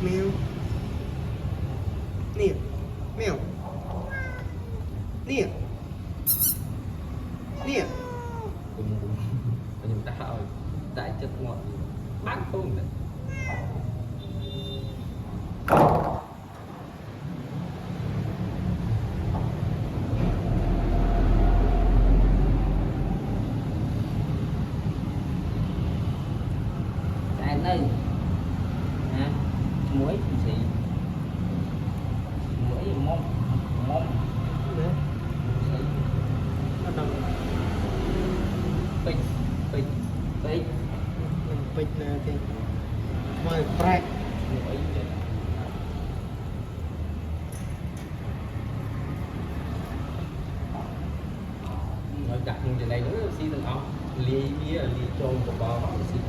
mèo nè mèo nè nè cùng mình ta hỏi tại chất ngọt bán không được tại đây hả muối gì muối mông mông đấy bắt đầu bịch bịch bịch bịch là thì mời break muối nói đặt như thế này nữa xin được không ly bia ly trôn của bò xịt